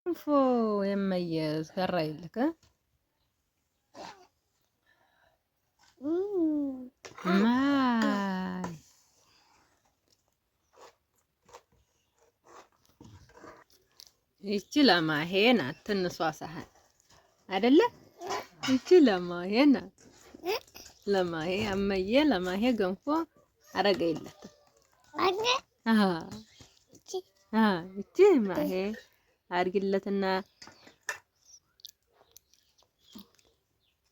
ገንፎ የማይሰራ የለክ ማይ ይቺ ለማሄ ናት። ትንሿ ሳህን አይደለ? ይቺ ለማሄ ናት። ለማሄ አመዬ ለማሄ ገንፎ አረገይለት። ይቺ ማሄ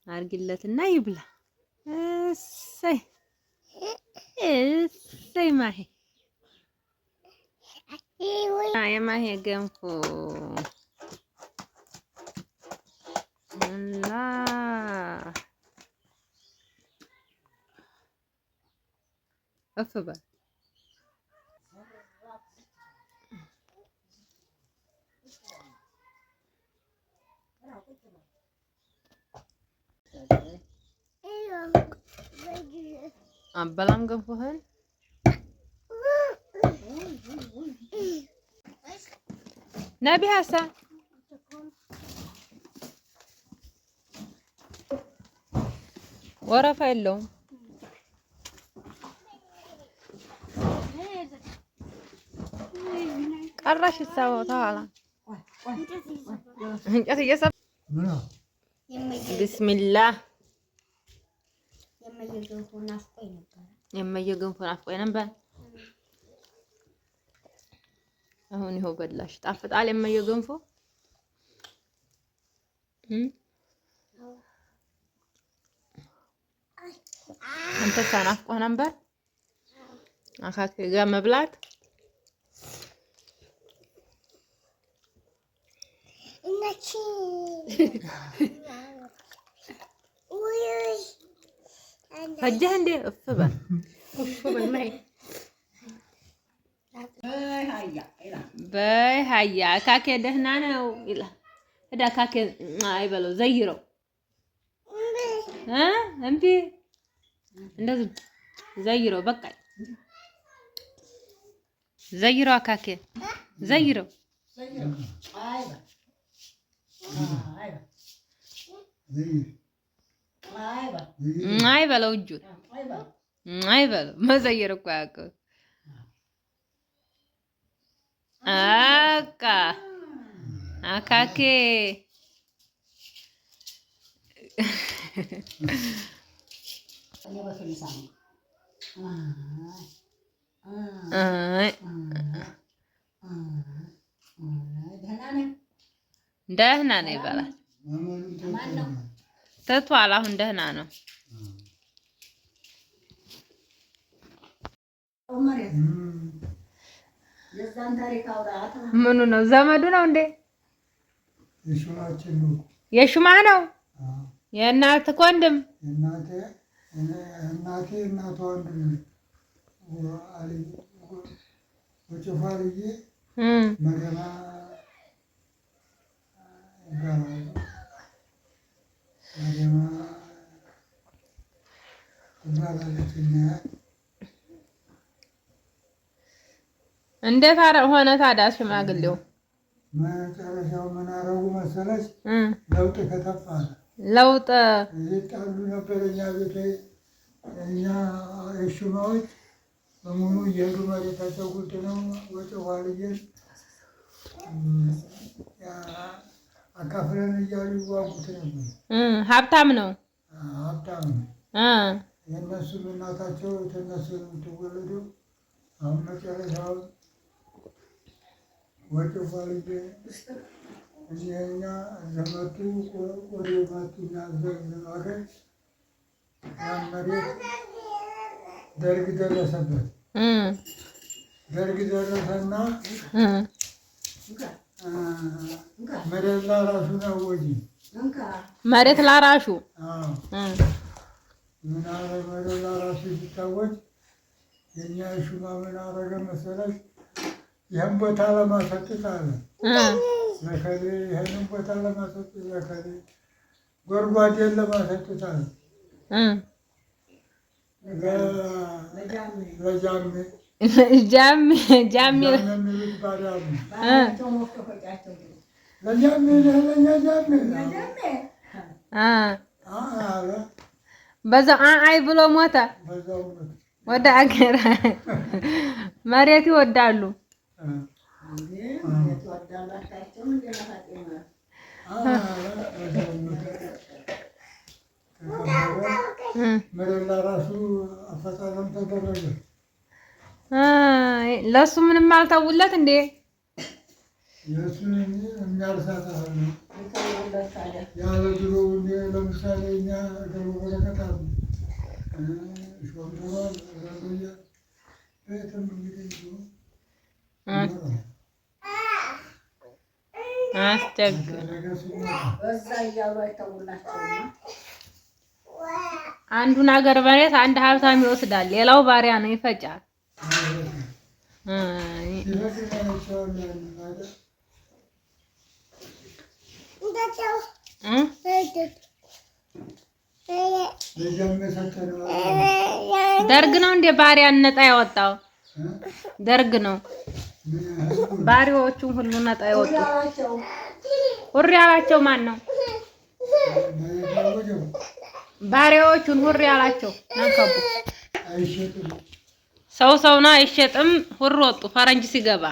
አርግለትና ይብላ። እሰይ እሰይ ማሄ የማሄ ገንፎ እፍ በል አበላም ገንፎህን ነቢ ሀሳን ወረፋ የለውም። ቀረሽ ሰው ተኋላ እንጨት እየሰራ ቢስሚላህ የማየ ገንፎ ናፍቆኝ ነበር። አሁን ይኸው በላሽ። ጣፍጣል የማየ ገንፎ አንተስ ናፍቆህ ነበር አካክ ጋር መብላት ፈጀህ እንዴ? እፍ በል ማይ በይ ሀያ አካኬ ደህና ነው ይላል። ሄዳ አካኬ አይበለው ዘይረው እምቢ እንደዚህ ዘይረው በቃ ዘይረው አካኬ ዘይረው አይበለው እጁን አይበለው መዘየር እኮ አያውቅም። አቃ አካኬ ደህና ነው ይባላል። ተቷል አሁን ደህና ነው። ምኑ ነው? ዘመዱ ነው እንዴ? የሹማህ ነው? የእናትህ ወንድም? እናቴ እናቷ ወንድም ወጭፋ ልዬ መገና ይባላል። መገና ትባላለች። እንዴት ሆነ ታዲያ ሽማግሌው? መጨረሻው ምን አደረጉ መሰለሽ? ለውጥ ከተፋለ ለውጥ ይጣሉ ነበር። እኛ ቤት እኛ የሹማዎች በሙሉ እየሄዱ መሬታቸው ጉድ ነው። ወጭፋ ልዬን አካፍለን እያሉ ይዋጉት ነበር። ሀብታም ነው። ሀብታም ነው። የእነሱም እናታቸው ተነሱ የምትወለዱ አሁን መጨረሻው ወጭፋ ልዬ እኛ ዘመቱ ወደ ማቱና ዘመገር ያን መሬት ደርግ ደረሰበት። ደርግ ደረሰና መሬት ላራሹ ነው ወጂ መሬት ላራሹ ምን አለ መሬት ላራሹ ሲታወጅ የኛ ሹማ ምን አረገ መሰለሽ? ይህን ቦታ ለማሰጥት አለ ለከሌ ይህንን ቦታ ለማሰጥት ለከሌ ጎርጓዴን ለማሰጥት አለ ጃሜ የሚሉት ባሪያ ነው። በዛው አይ ብሎ ሞተ። ወደ አገር መሬት ይወዳሉ። ለሱ ምንም አልተውለት እንዴ? ያለ ድሮ ለምሳሌ እኛ ደቡብ በረከት አሉ አንዱን አገር መሬት አንድ ሀብታም ይወስዳል፣ ሌላው ባሪያ ነው ይፈጫል። ደርግ ነው እንደ ባሪያን ነጣ ያወጣው? ደርግ ነው ባሪያዎቹን ሁሉ ነጣ ያወጣው። ሁሪ ያላቸው ማን ነው? ባሪያዎቹን ሁሪ ያላቸው ናከቡ። ሰው ነው አይሸጥም። ሁር ወጡ ፈረንጅ ሲገባ